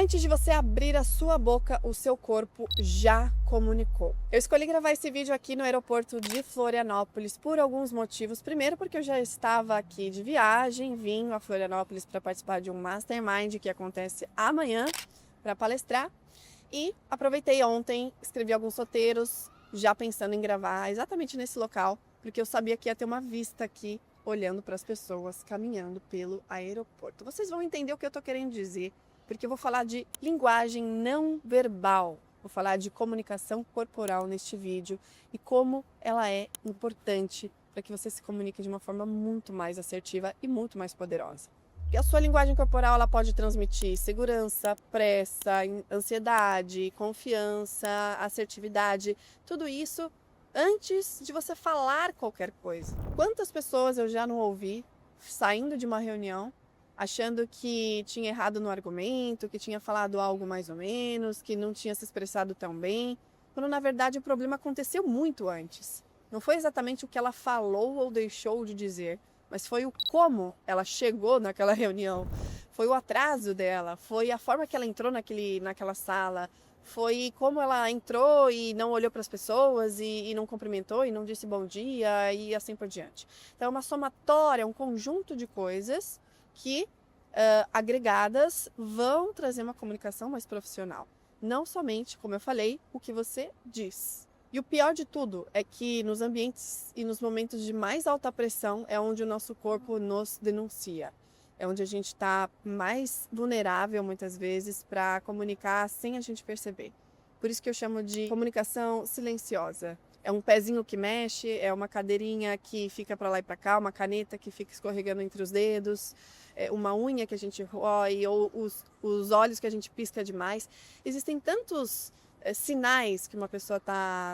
Antes de você abrir a sua boca, o seu corpo já comunicou. Eu escolhi gravar esse vídeo aqui no aeroporto de Florianópolis por alguns motivos. Primeiro, porque eu já estava aqui de viagem, vim a Florianópolis para participar de um Mastermind que acontece amanhã para palestrar. E aproveitei ontem, escrevi alguns roteiros, já pensando em gravar exatamente nesse local, porque eu sabia que ia ter uma vista aqui, olhando para as pessoas caminhando pelo aeroporto. Vocês vão entender o que eu estou querendo dizer, porque eu vou falar de linguagem não verbal, vou falar de comunicação corporal neste vídeo e como ela é importante para que você se comunique de uma forma muito mais assertiva e muito mais poderosa. E a sua linguagem corporal ela pode transmitir segurança, pressa, ansiedade, confiança, assertividade, tudo isso antes de você falar qualquer coisa. Quantas pessoas eu já não ouvi saindo de uma reunião achando que tinha errado no argumento, que tinha falado algo mais ou menos, que não tinha se expressado tão bem, quando na verdade o problema aconteceu muito antes. Não foi exatamente o que ela falou ou deixou de dizer, mas foi o como ela chegou naquela reunião, foi o atraso dela, foi a forma que ela entrou naquela sala, foi como ela entrou e não olhou para as pessoas e não cumprimentou e não disse bom dia e assim por diante. Então é uma somatória, um conjunto de coisas que agregadas vão trazer uma comunicação mais profissional. Não somente, como eu falei, o que você diz. E o pior de tudo é que nos ambientes e nos momentos de mais alta pressão é onde o nosso corpo nos denuncia. É onde a gente está mais vulnerável, muitas vezes, para comunicar sem a gente perceber. Por isso que eu chamo de comunicação silenciosa. É um pezinho que mexe, é uma cadeirinha que fica para lá e para cá, uma caneta que fica escorregando entre os dedos, é uma unha que a gente rói, ou os olhos que a gente pisca demais. Existem tantos sinais que uma pessoa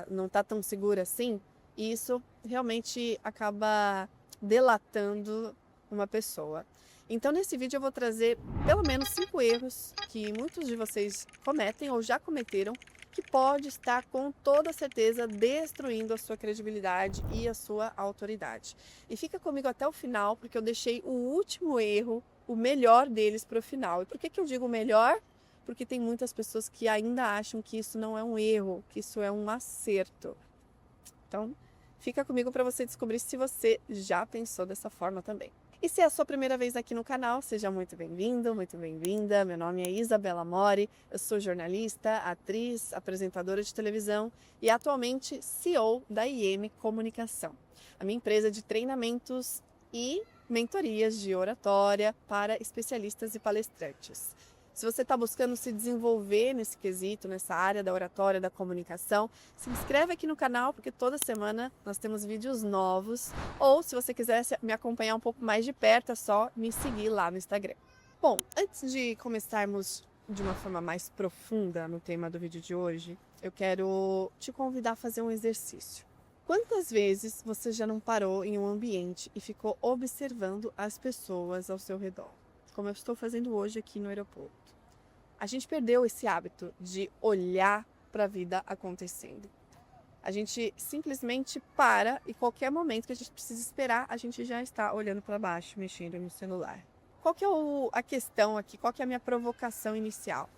não está tão segura assim, e isso realmente acaba delatando uma pessoa. Então nesse vídeo eu vou trazer pelo menos 5 erros que muitos de vocês cometem ou já cometeram, que pode estar com toda certeza destruindo a sua credibilidade e a sua autoridade. E fica comigo até o final, porque eu deixei o último erro, o melhor deles, para o final. E por que eu digo melhor? Porque tem muitas pessoas que ainda acham que isso não é um erro, que isso é um acerto. Então, fica comigo para você descobrir se você já pensou dessa forma também. E se é a sua primeira vez aqui no canal, seja muito bem-vindo, muito bem-vinda. Meu nome é Isabela Mori, eu sou jornalista, atriz, apresentadora de televisão e atualmente CEO da IM Comunicação, a minha empresa de treinamentos e mentorias de oratória para especialistas e palestrantes. Se você está buscando se desenvolver nesse quesito, nessa área da oratória, da comunicação, se inscreve aqui no canal, porque toda semana nós temos vídeos novos. Ou, se você quiser me acompanhar um pouco mais de perto, é só me seguir lá no Instagram. Bom, antes de começarmos de uma forma mais profunda no tema do vídeo de hoje, eu quero te convidar a fazer um exercício. Quantas vezes você já não parou em um ambiente e ficou observando as pessoas ao seu redor? Como eu estou fazendo hoje aqui no aeroporto. A gente perdeu esse hábito de olhar para a vida acontecendo. A gente simplesmente para e qualquer momento que a gente precisa esperar, a gente já está olhando para baixo, mexendo no celular. Qual que é a questão aqui? Qual que é a minha provocação inicial?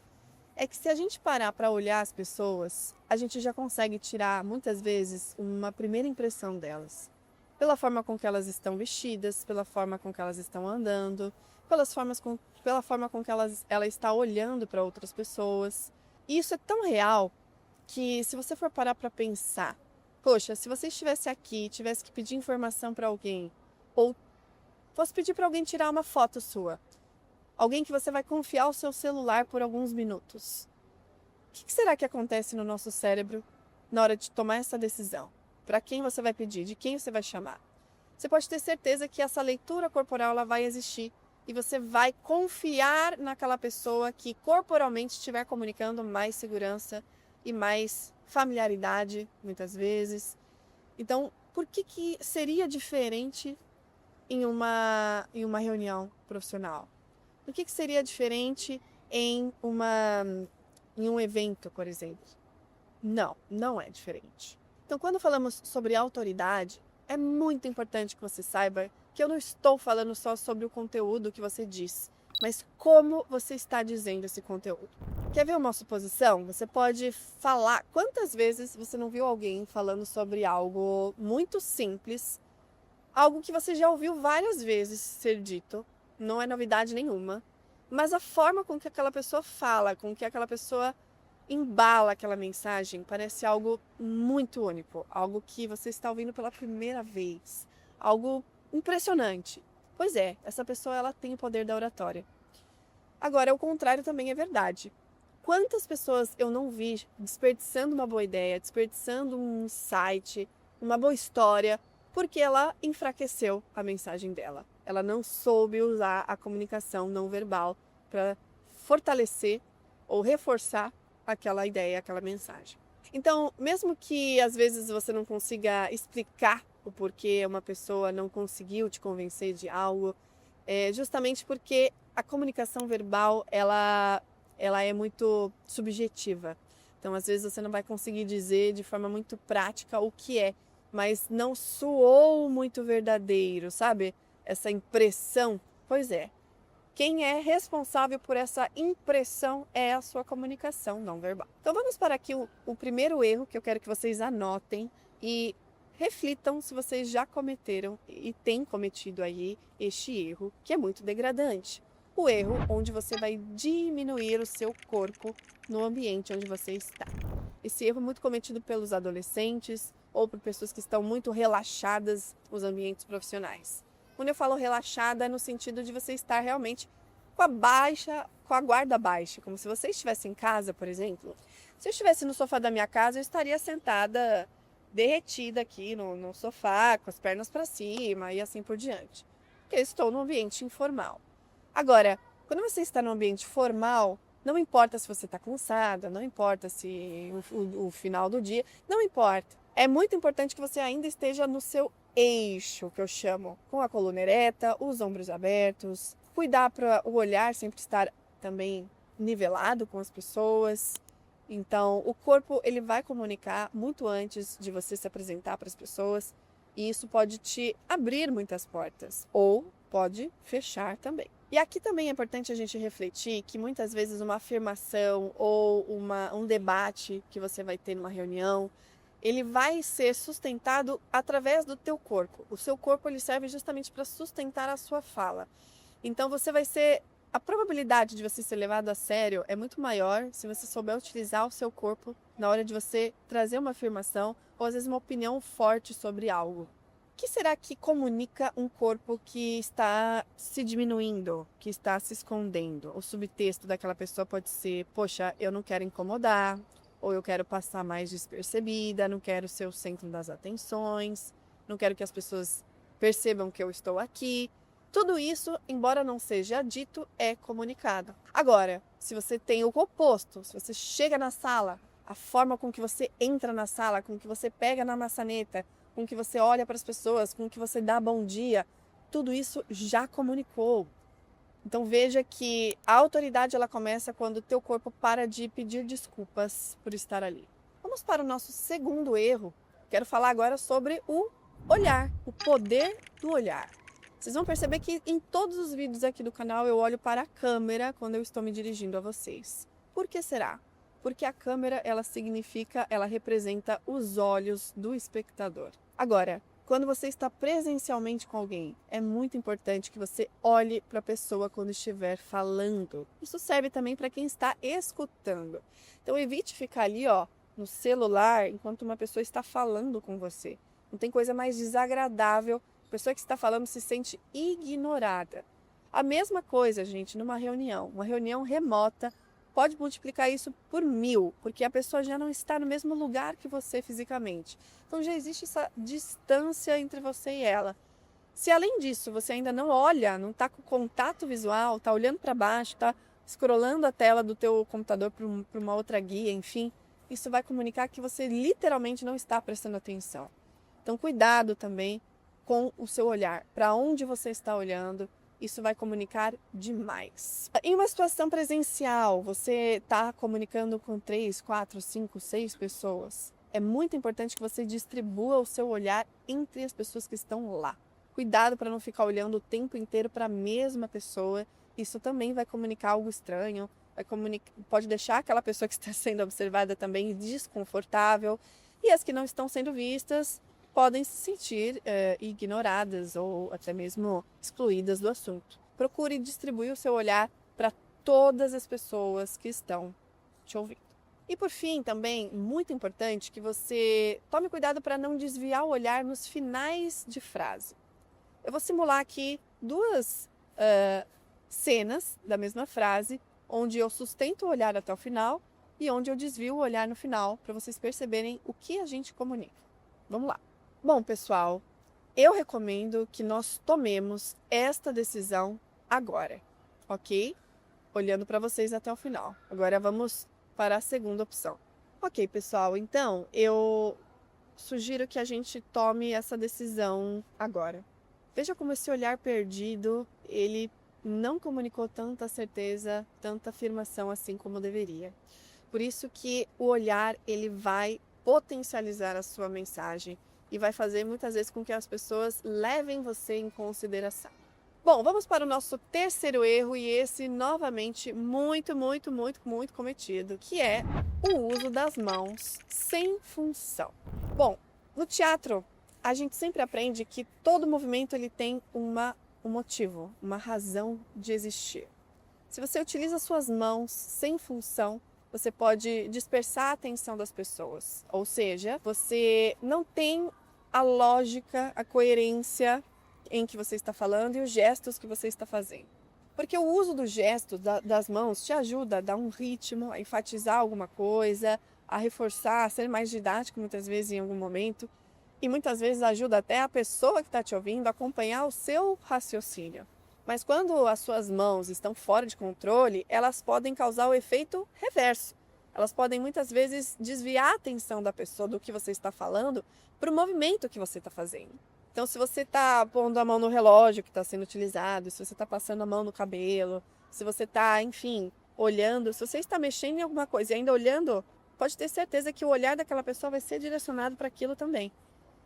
É que se a gente parar para olhar as pessoas, a gente já consegue tirar, muitas vezes, uma primeira impressão delas. Pela forma com que elas estão vestidas, pela forma com que elas estão andando, pela forma com que ela está olhando para outras pessoas. E isso é tão real que, se você for parar para pensar, poxa, se você estivesse aqui e tivesse que pedir informação para alguém, ou fosse pedir para alguém tirar uma foto sua, alguém que você vai confiar o seu celular por alguns minutos, o que será que acontece no nosso cérebro na hora de tomar essa decisão? Para quem você vai pedir? De quem você vai chamar? Você pode ter certeza que essa leitura corporal ela vai existir e você vai confiar naquela pessoa que corporalmente estiver comunicando mais segurança e mais familiaridade, muitas vezes. Então, por que seria diferente em uma reunião profissional? Por que seria diferente em um evento, por exemplo? Não é diferente. Então, quando falamos sobre autoridade, é muito importante que você saiba que eu não estou falando só sobre o conteúdo que você diz, mas como você está dizendo esse conteúdo. Quer ver uma suposição? Você pode falar. Quantas vezes você não viu alguém falando sobre algo muito simples, algo que você já ouviu várias vezes ser dito, não é novidade nenhuma, mas a forma com que aquela pessoa fala, com que aquela pessoa embala aquela mensagem, parece algo muito único, algo que você está ouvindo pela primeira vez, algo impressionante. Pois é, essa pessoa ela tem o poder da oratória. Agora, o contrário também é verdade. Quantas pessoas eu não vi desperdiçando uma boa ideia, desperdiçando um insight, uma boa história, porque ela enfraqueceu a mensagem dela. Ela não soube usar a comunicação não verbal para fortalecer ou reforçar aquela ideia, aquela mensagem. Então, mesmo que às vezes você não consiga explicar o porquê uma pessoa não conseguiu te convencer de algo, é justamente porque a comunicação verbal, ela é muito subjetiva. Então, às vezes você não vai conseguir dizer de forma muito prática o que é, mas não soou muito verdadeiro, sabe? Essa impressão. Pois é. Quem é responsável por essa impressão é a sua comunicação não verbal. Então vamos para aqui o primeiro erro que eu quero que vocês anotem e reflitam se vocês já cometeram e têm cometido aí este erro, que é muito degradante. O erro onde você vai diminuir o seu corpo no ambiente onde você está. Esse erro é muito cometido pelos adolescentes ou por pessoas que estão muito relaxadas nos ambientes profissionais. Quando eu falo relaxada, é no sentido de você estar realmente com a guarda baixa, como se você estivesse em casa, por exemplo. Se eu estivesse no sofá da minha casa, eu estaria sentada, derretida aqui no sofá, com as pernas para cima e assim por diante. Porque eu estou num ambiente informal. Agora, quando você está num ambiente formal, não importa se você está cansada, não importa se o final do dia, não importa. É muito importante que você ainda esteja no seu eixo, que eu chamo, com a coluna ereta, os ombros abertos, cuidar para o olhar sempre estar também nivelado com as pessoas. Então, o corpo ele vai comunicar muito antes de você se apresentar para as pessoas, e isso pode te abrir muitas portas ou pode fechar também. E aqui também é importante a gente refletir que muitas vezes uma afirmação ou um debate que você vai ter numa reunião, ele vai ser sustentado através do teu corpo. O seu corpo ele serve justamente para sustentar a sua fala. Então a probabilidade de você ser levado a sério é muito maior se você souber utilizar o seu corpo na hora de você trazer uma afirmação ou às vezes uma opinião forte sobre algo. O que será que comunica um corpo que está se diminuindo, que está se escondendo? O subtexto daquela pessoa pode ser: poxa, eu não quero incomodar, ou eu quero passar mais despercebida, não quero ser o centro das atenções, não quero que as pessoas percebam que eu estou aqui. Tudo isso, embora não seja dito, é comunicado. Agora, se você tem o oposto, se você chega na sala, a forma com que você entra na sala, com que você pega na maçaneta, com que você olha para as pessoas, com que você dá bom dia, tudo isso já comunicou. Então veja que a autoridade ela começa quando o teu corpo para de pedir desculpas por estar ali. Vamos para o nosso segundo erro. Quero falar agora sobre o olhar, o poder do olhar. Vocês vão perceber que em todos os vídeos aqui do canal eu olho para a câmera quando eu estou me dirigindo a vocês. Por que será? Porque a câmera ela representa os olhos do espectador. Agora, quando você está presencialmente com alguém, é muito importante que você olhe para a pessoa quando estiver falando. Isso serve também para quem está escutando. Então evite ficar ali, no celular enquanto uma pessoa está falando com você. Não tem coisa mais desagradável. A pessoa que está falando se sente ignorada. A mesma coisa, gente, numa reunião. Uma reunião remota pode multiplicar isso por 1000, porque a pessoa já não está no mesmo lugar que você fisicamente. Então já existe essa distância entre você e ela. Se além disso você ainda não olha, não está com contato visual, está olhando para baixo, está scrollando a tela do teu computador para uma outra guia, enfim, isso vai comunicar que você literalmente não está prestando atenção. Então cuidado também com o seu olhar, para onde você está olhando. Isso vai comunicar demais. Em uma situação presencial, você está comunicando com 3, 4, 5, 6 pessoas. É muito importante que você distribua o seu olhar entre as pessoas que estão lá. Cuidado para não ficar olhando o tempo inteiro para a mesma pessoa isso também vai comunicar algo estranho, pode deixar aquela pessoa que está sendo observada também desconfortável, e as que não estão sendo vistas podem se sentir ignoradas ou até mesmo excluídas do assunto. Procure distribuir o seu olhar para todas as pessoas que estão te ouvindo. E por fim, também, muito importante que você tome cuidado para não desviar o olhar nos finais de frase. Eu vou simular aqui duas cenas da mesma frase, onde eu sustento o olhar até o final e onde eu desvio o olhar no final, para vocês perceberem o que a gente comunica. Vamos lá. Bom, pessoal, eu recomendo que nós tomemos esta decisão agora, ok? Olhando para vocês até o final. Agora vamos para a segunda opção. Ok, pessoal, então eu sugiro que a gente tome essa decisão agora. Veja como esse olhar perdido, ele não comunicou tanta certeza, tanta afirmação assim como deveria. Por isso que o olhar, ele vai potencializar a sua mensagem e vai fazer muitas vezes com que as pessoas levem você em consideração. Bom, vamos para o nosso terceiro erro, e esse novamente muito cometido, que é o uso das mãos sem função. Bom, no teatro, a gente sempre aprende que todo movimento ele tem um motivo, uma razão de existir. Se você utiliza suas mãos sem função, você pode dispersar a atenção das pessoas. Ou seja, você não tem a lógica, a coerência em que você está falando e os gestos que você está fazendo. Porque o uso do gesto das mãos te ajuda a dar um ritmo, a enfatizar alguma coisa, a reforçar, a ser mais didático muitas vezes em algum momento. E muitas vezes ajuda até a pessoa que está te ouvindo a acompanhar o seu raciocínio. Mas quando as suas mãos estão fora de controle, elas podem causar o efeito reverso. Elas podem muitas vezes desviar a atenção da pessoa do que você está falando para o movimento que você está fazendo. Então, se você está pondo a mão no relógio que está sendo utilizado, se você está passando a mão no cabelo, se você está, enfim, olhando, se você está mexendo em alguma coisa e ainda olhando, pode ter certeza que o olhar daquela pessoa vai ser direcionado para aquilo também.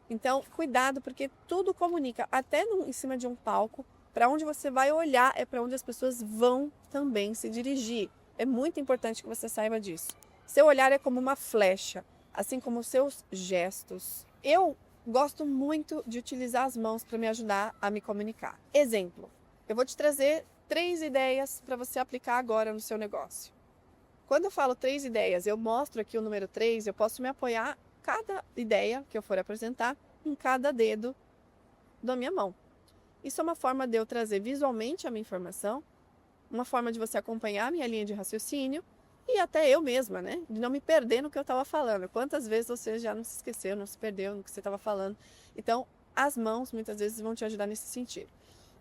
Então, cuidado, porque tudo comunica, até em cima de um palco, para onde você vai olhar é para onde as pessoas vão também se dirigir. É muito importante que você saiba disso. Seu olhar é como uma flecha, assim como os seus gestos. Eu gosto muito de utilizar as mãos para me ajudar a me comunicar. Exemplo, eu vou te trazer 3 ideias para você aplicar agora no seu negócio. Quando eu falo 3 ideias, eu mostro aqui o número 3, eu posso me apoiar cada ideia que eu for apresentar em cada dedo da minha mão. Isso é uma forma de eu trazer visualmente a minha informação, uma forma de você acompanhar a minha linha de raciocínio e até eu mesma, né? De não me perder no que eu estava falando. Quantas vezes você já não se esqueceu, não se perdeu no que você estava falando? Então, as mãos muitas vezes vão te ajudar nesse sentido.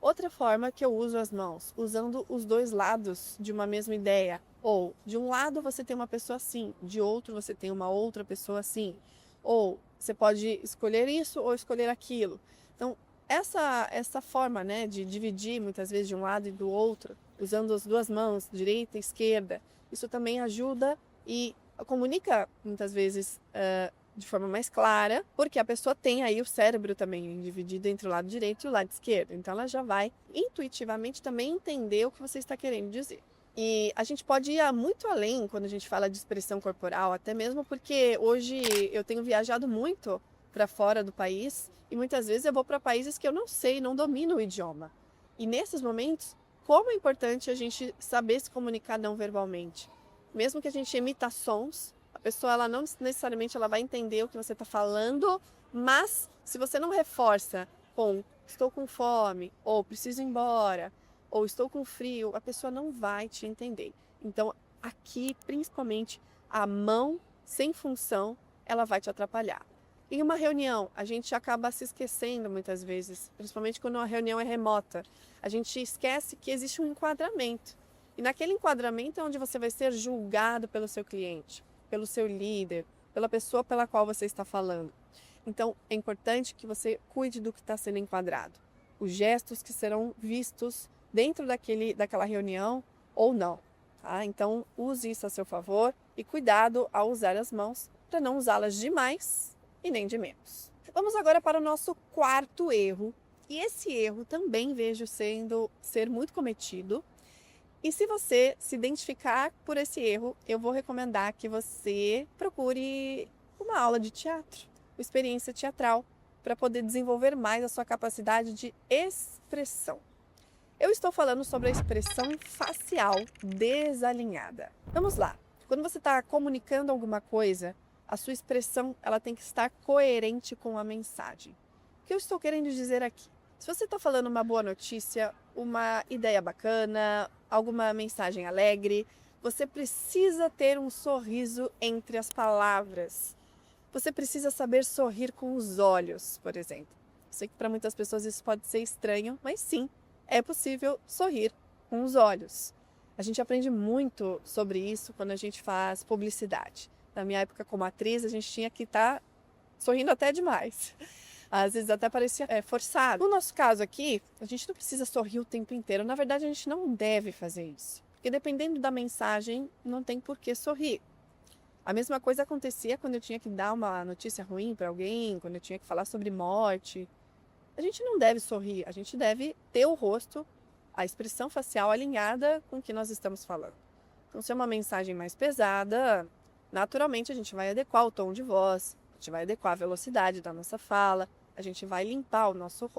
Outra forma que eu uso as mãos, usando os 2 lados de uma mesma ideia. Ou, de um lado você tem uma pessoa assim, de outro você tem uma outra pessoa assim. Ou, você pode escolher isso ou escolher aquilo. Então, essa forma, né, de dividir muitas vezes de um lado e do outro, usando as 2 mãos, direita e esquerda, isso também ajuda e comunica muitas vezes de forma mais clara, porque a pessoa tem aí o cérebro também dividido entre o lado direito e o lado esquerdo. Então ela já vai intuitivamente também entender o que você está querendo dizer. E a gente pode ir muito além quando a gente fala de expressão corporal, até mesmo porque hoje eu tenho viajado muito para fora do país e muitas vezes eu vou para países que eu não sei, não domino o idioma. E nesses momentos, como é importante a gente saber se comunicar não verbalmente. Mesmo que a gente emita sons, a pessoa ela não necessariamente ela vai entender o que você está falando, mas se você não reforça com estou com fome, ou preciso ir embora, ou estou com frio, a pessoa não vai te entender. Então, aqui, principalmente, a mão sem função, ela vai te atrapalhar. Em uma reunião, a gente acaba se esquecendo muitas vezes, principalmente quando a reunião é remota. A gente esquece que existe um enquadramento. E naquele enquadramento é onde você vai ser julgado pelo seu cliente, pelo seu líder, pela pessoa pela qual você está falando. Então, é importante que você cuide do que está sendo enquadrado. Os gestos que serão vistos dentro daquela reunião ou não. Tá? Então, use isso a seu favor e cuidado ao usar as mãos para não usá-las demais e nem de menos. Vamos agora para o nosso 4º erro. E esse erro também vejo ser muito cometido. E se você se identificar por esse erro, eu vou recomendar que você procure uma aula de teatro, uma experiência teatral, para poder desenvolver mais a sua capacidade de expressão. Eu estou falando sobre a expressão facial desalinhada. Vamos lá. Quando você está comunicando alguma coisa, a sua expressão ela tem que estar coerente com a mensagem. O que eu estou querendo dizer aqui? Se você está falando uma boa notícia, uma ideia bacana, alguma mensagem alegre, você precisa ter um sorriso entre as palavras. Você precisa saber sorrir com os olhos, por exemplo. Sei que para muitas pessoas isso pode ser estranho, mas sim, é possível sorrir com os olhos. A gente aprende muito sobre isso quando a gente faz publicidade. Na minha época como atriz, a gente tinha que estar sorrindo até demais. Às vezes até parecia forçado. No nosso caso aqui, a gente não precisa sorrir o tempo inteiro. Na verdade, a gente não deve fazer isso. Porque dependendo da mensagem, não tem por que sorrir. A mesma coisa acontecia quando eu tinha que dar uma notícia ruim para alguém, quando eu tinha que falar sobre morte. A gente não deve sorrir, a gente deve ter o rosto, a expressão facial alinhada com o que nós estamos falando. Então, se é uma mensagem mais pesada, naturalmente a gente vai adequar o tom de voz, a gente vai adequar a velocidade da nossa fala, a gente vai limpar o nosso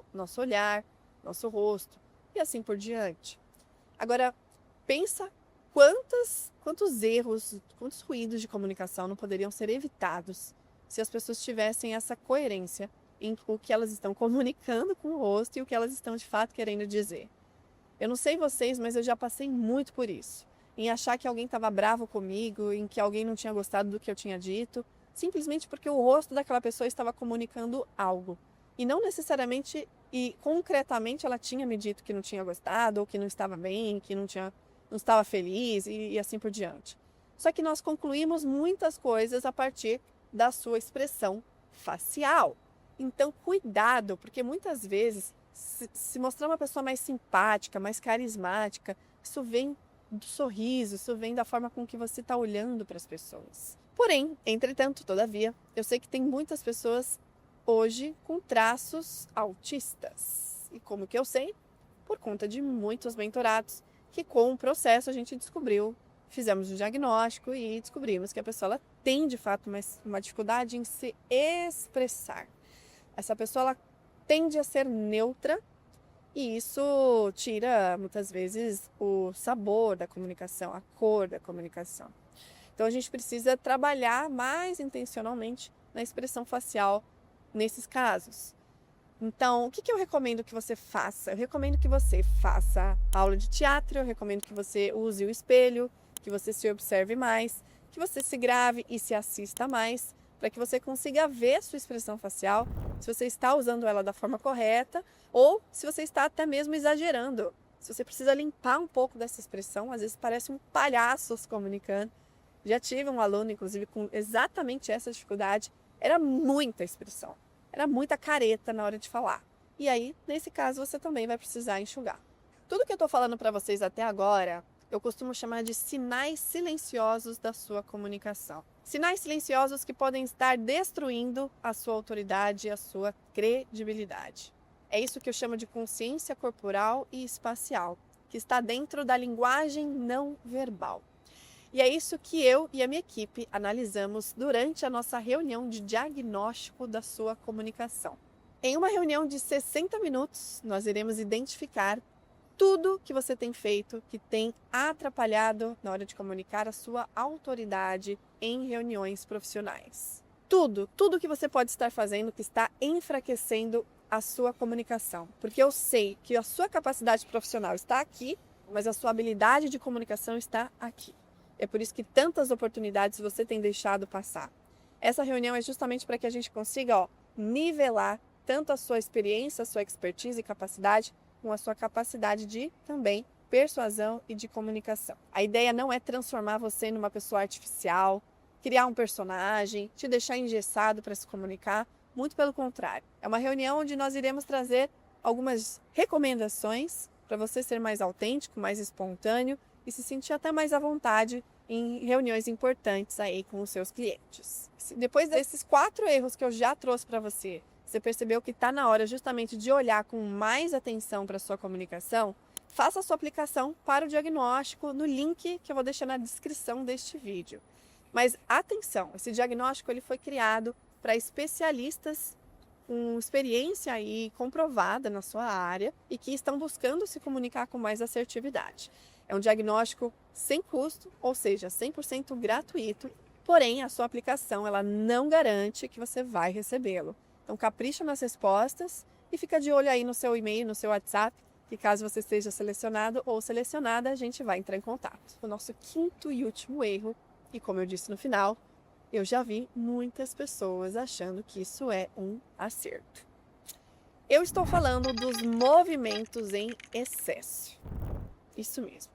olhar, nosso rosto e assim por diante. Agora, pensa quantos erros, quantos ruídos de comunicação não poderiam ser evitados se as pessoas tivessem essa coerência em o que elas estão comunicando com o rosto e o que elas estão de fato querendo dizer. Eu não sei vocês, mas eu já passei muito por isso. Em achar que alguém estava bravo comigo, em que alguém não tinha gostado do que eu tinha dito, simplesmente porque o rosto daquela pessoa estava comunicando algo. E não necessariamente e concretamente ela tinha me dito que não tinha gostado, ou que não estava bem, que não estava feliz e assim por diante. Só que nós concluímos muitas coisas a partir da sua expressão facial. Então, cuidado, porque muitas vezes, se mostrar uma pessoa mais simpática, mais carismática, isso vem do sorriso, isso vem da forma com que você está olhando para as pessoas. Porém, entretanto, todavia, eu sei que tem muitas pessoas hoje com traços autistas. E como que eu sei? Por conta de muitos mentorados que com o processo a gente descobriu, fizemos o diagnóstico e descobrimos que a pessoa ela tem de fato uma dificuldade em se expressar. Essa pessoa ela tende a ser neutra e isso tira muitas vezes o sabor da comunicação, a cor da comunicação. Então a gente precisa trabalhar mais intencionalmente na expressão facial nesses casos. Então, o que eu recomendo que você faça? Eu recomendo que você faça aula de teatro, eu recomendo que você use o espelho, que você se observe mais, que você se grave e se assista mais, para que você consiga ver a sua expressão facial, se você está usando ela da forma correta ou se você está até mesmo exagerando. Se você precisa limpar um pouco dessa expressão, às vezes parece um palhaço se comunicando. Já tive um aluno, inclusive, com exatamente essa dificuldade. Era muita expressão, era muita careta na hora de falar. E aí, nesse caso, você também vai precisar enxugar. Tudo que eu estou falando para vocês até agora, eu costumo chamar de sinais silenciosos da sua comunicação. Sinais silenciosos que podem estar destruindo a sua autoridade e a sua credibilidade. É isso que eu chamo de consciência corporal e espacial, que está dentro da linguagem não verbal. E é isso que eu e a minha equipe analisamos durante a nossa reunião de diagnóstico da sua comunicação. Em uma reunião de 60 minutos, nós iremos identificar tudo que você tem feito que tem atrapalhado na hora de comunicar a sua autoridade em reuniões profissionais. Tudo que você pode estar fazendo que está enfraquecendo a sua comunicação. Porque eu sei que a sua capacidade profissional está aqui, mas a sua habilidade de comunicação está aqui. É por isso que tantas oportunidades você tem deixado passar. Essa reunião é justamente para que a gente consiga nivelar tanto a sua experiência, a sua expertise e capacidade, com a sua capacidade de também persuasão e de comunicação. A ideia não é transformar você numa pessoa artificial, criar um personagem, te deixar engessado para se comunicar. Muito pelo contrário. É uma reunião onde nós iremos trazer algumas recomendações para você ser mais autêntico, mais espontâneo e se sentir até mais à vontade em reuniões importantes aí com os seus clientes. Depois desses 4 erros que eu já trouxe para você, você percebeu que está na hora justamente de olhar com mais atenção para a sua comunicação? faça a sua aplicação para o diagnóstico no link que eu vou deixar na descrição deste vídeo. Mas atenção, esse diagnóstico ele foi criado para especialistas com experiência aí comprovada na sua área e que estão buscando se comunicar com mais assertividade. É um diagnóstico sem custo, ou seja, 100% gratuito, porém a sua aplicação ela não garante que você vai recebê-lo. Então capricha nas respostas e fica de olho aí no seu e-mail, no seu WhatsApp, que caso você esteja selecionado ou selecionada, a gente vai entrar em contato. O nosso quinto e último erro, e como eu disse no final, eu já vi muitas pessoas achando que isso é um acerto. Eu estou falando dos movimentos em excesso. Isso mesmo.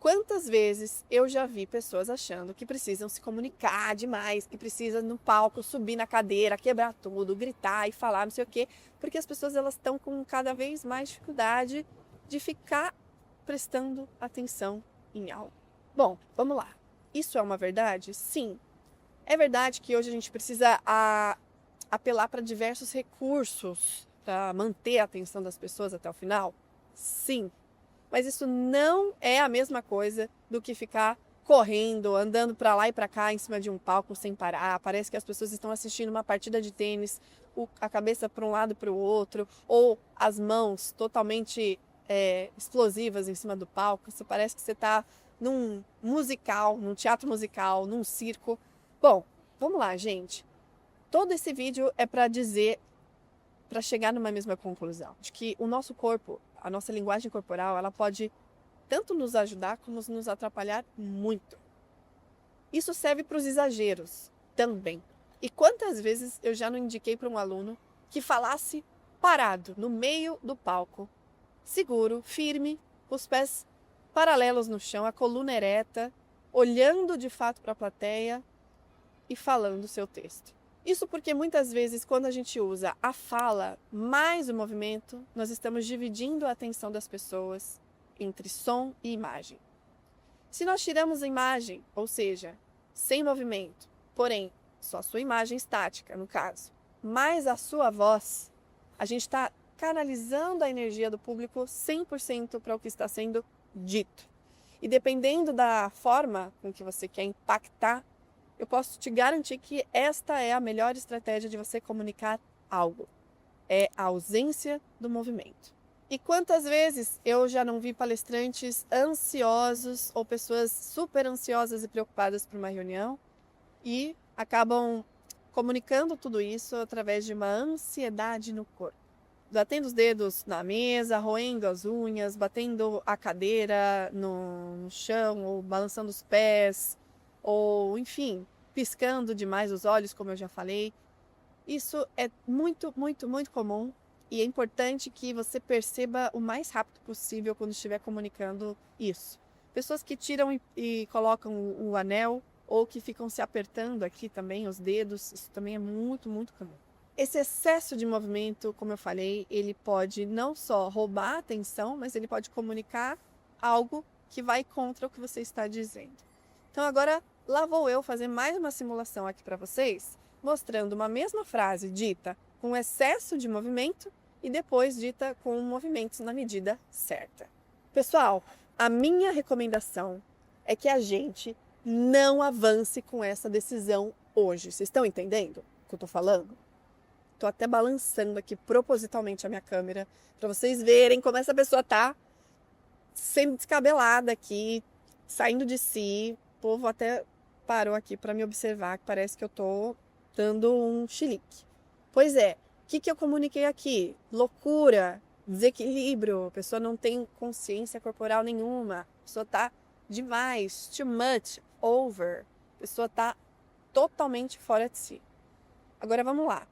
Quantas vezes eu já vi pessoas achando que precisam se comunicar demais, que precisam no palco subir na cadeira, quebrar tudo, gritar e falar não sei o quê, porque as pessoas elas estão com cada vez mais dificuldade de ficar prestando atenção em algo. Bom, vamos lá. Isso é uma verdade? Sim. É verdade que hoje a gente precisa apelar para diversos recursos para manter a atenção das pessoas até o final? Sim. Mas isso não é a mesma coisa do que ficar correndo, andando para lá e para cá em cima de um palco sem parar. Parece que as pessoas estão assistindo uma partida de tênis, a cabeça para um lado e para o outro, ou as mãos totalmente explosivas em cima do palco. Isso parece que você está num musical, num teatro musical, num circo. Bom, vamos lá, gente. Todo esse vídeo é para chegar numa mesma conclusão, de que o nosso corpo, a nossa linguagem corporal, ela pode tanto nos ajudar como nos atrapalhar muito. Isso serve para os exageros também. E quantas vezes eu já não indiquei para um aluno que falasse parado, no meio do palco, seguro, firme, os pés paralelos no chão, a coluna ereta, olhando de fato para a plateia e falando o seu texto. Isso porque muitas vezes quando a gente usa a fala mais o movimento, nós estamos dividindo a atenção das pessoas entre som e imagem. Se nós tiramos a imagem, ou seja, sem movimento, porém só sua imagem estática, no caso, mais a sua voz, a gente está canalizando a energia do público 100% para o que está sendo dito. E dependendo da forma com que você quer impactar, eu posso te garantir que esta é a melhor estratégia de você comunicar algo. É a ausência do movimento. E quantas vezes eu já não vi palestrantes ansiosos ou pessoas super ansiosas e preocupadas por uma reunião e acabam comunicando tudo isso através de uma ansiedade no corpo. Batendo os dedos na mesa, roendo as unhas, batendo a cadeira no chão ou balançando os pés, ou enfim, piscando demais os olhos, como eu já falei. Isso é muito, muito, muito comum e é importante que você perceba o mais rápido possível quando estiver comunicando isso. Pessoas que tiram e colocam o anel ou que ficam se apertando aqui também, os dedos, isso também é muito, muito comum. Esse excesso de movimento, como eu falei, ele pode não só roubar a atenção, mas ele pode comunicar algo que vai contra o que você está dizendo. Então agora lá vou eu fazer mais uma simulação aqui para vocês, mostrando uma mesma frase dita com excesso de movimento e depois dita com movimentos na medida certa. Pessoal, a minha recomendação é que a gente não avance com essa decisão hoje. Vocês estão entendendo o que eu estou falando? Estou até balançando aqui propositalmente a minha câmera para vocês verem como essa pessoa está sendo descabelada aqui, saindo de si. O povo até parou aqui para me observar, que parece que eu estou dando um chilique. Pois é, o que eu comuniquei aqui? Loucura, desequilíbrio, a pessoa não tem consciência corporal nenhuma, a pessoa está demais, too much, over, a pessoa está totalmente fora de si. Agora vamos lá.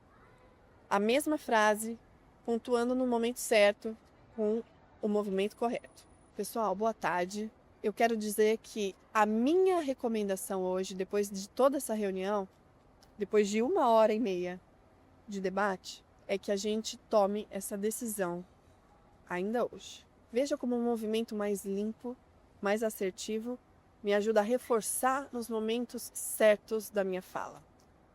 A mesma frase, pontuando no momento certo, com o movimento correto. Pessoal, boa tarde. Eu quero dizer que a minha recomendação hoje, depois de toda essa reunião, depois de 1h30 de debate, é que a gente tome essa decisão ainda hoje. Veja como um movimento mais limpo, mais assertivo, me ajuda a reforçar nos momentos certos da minha fala.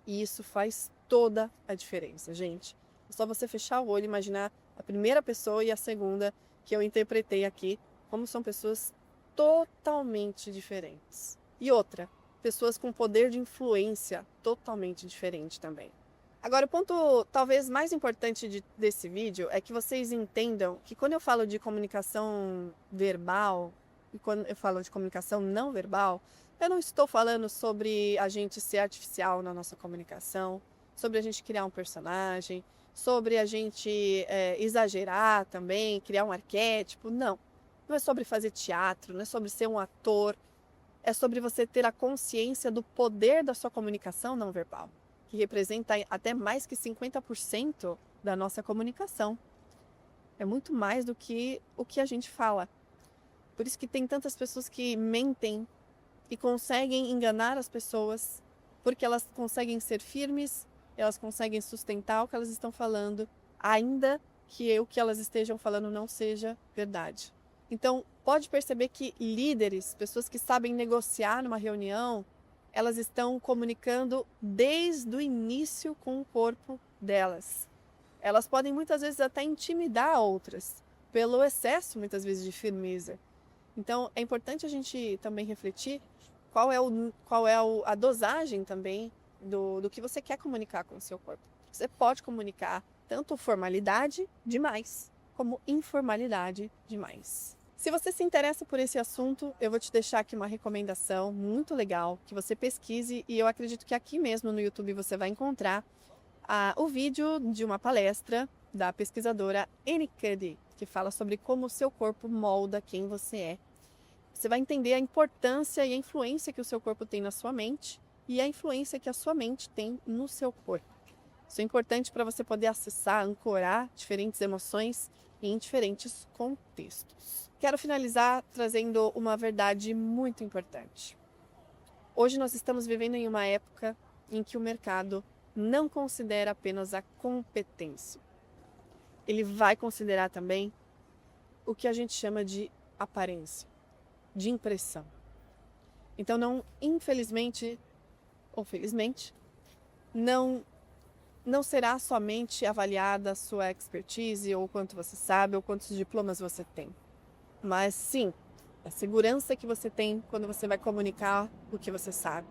E isso faz toda a diferença, gente. É só você fechar o olho e imaginar a primeira pessoa e a segunda que eu interpretei aqui como são pessoas totalmente diferentes. E outra, pessoas com poder de influência totalmente diferente também. Agora, o ponto talvez mais importante desse vídeo é que vocês entendam que quando eu falo de comunicação verbal e quando eu falo de comunicação não verbal, eu não estou falando sobre a gente ser artificial na nossa comunicação, sobre a gente criar um personagem, sobre a gente exagerar também, criar um arquétipo. Não. Não é sobre fazer teatro, não é sobre ser um ator. É sobre você ter a consciência do poder da sua comunicação não verbal, que representa até mais que 50% da nossa comunicação. É muito mais do que o que a gente fala. Por isso que tem tantas pessoas que mentem e conseguem enganar as pessoas, porque elas conseguem ser firmes, elas conseguem sustentar o que elas estão falando, ainda que o que elas estejam falando não seja verdade. Então, pode perceber que líderes, pessoas que sabem negociar numa reunião, elas estão comunicando desde o início com o corpo delas. Elas podem muitas vezes até intimidar outras, pelo excesso muitas vezes de firmeza. Então é importante a gente também refletir qual é a dosagem também do que você quer comunicar com o seu corpo. Você pode comunicar tanto formalidade demais, como informalidade demais. Se você se interessa por esse assunto, eu vou te deixar aqui uma recomendação muito legal, que você pesquise, e eu acredito que aqui mesmo no YouTube você vai encontrar o vídeo de uma palestra da pesquisadora Annie Cuddy, que fala sobre como o seu corpo molda quem você é. Você vai entender a importância e a influência que o seu corpo tem na sua mente e a influência que a sua mente tem no seu corpo. Isso é importante para você poder acessar, ancorar diferentes emoções em diferentes contextos. Quero finalizar trazendo uma verdade muito importante. Hoje nós estamos vivendo em uma época em que o mercado não considera apenas a competência. Ele vai considerar também o que a gente chama de aparência, de impressão. Então, não, infelizmente ou felizmente, não será somente avaliada a sua expertise, ou quanto você sabe, ou quantos diplomas você tem. Mas sim, a segurança que você tem quando você vai comunicar o que você sabe,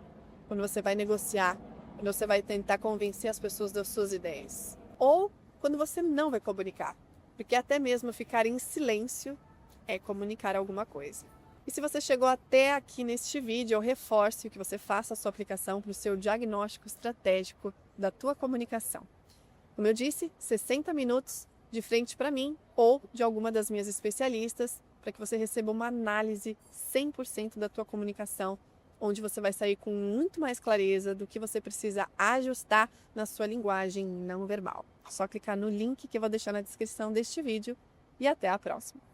quando você vai negociar, quando você vai tentar convencer as pessoas das suas ideias. Ou quando você não vai comunicar, porque até mesmo ficar em silêncio é comunicar alguma coisa. E se você chegou até aqui neste vídeo, eu reforço que você faça a sua aplicação para o seu diagnóstico estratégico da tua comunicação. Como eu disse, 60 minutos de frente para mim ou de alguma das minhas especialistas, para que você receba uma análise 100% da tua comunicação, onde você vai sair com muito mais clareza do que você precisa ajustar na sua linguagem não verbal. É só clicar no link que eu vou deixar na descrição deste vídeo e até a próxima.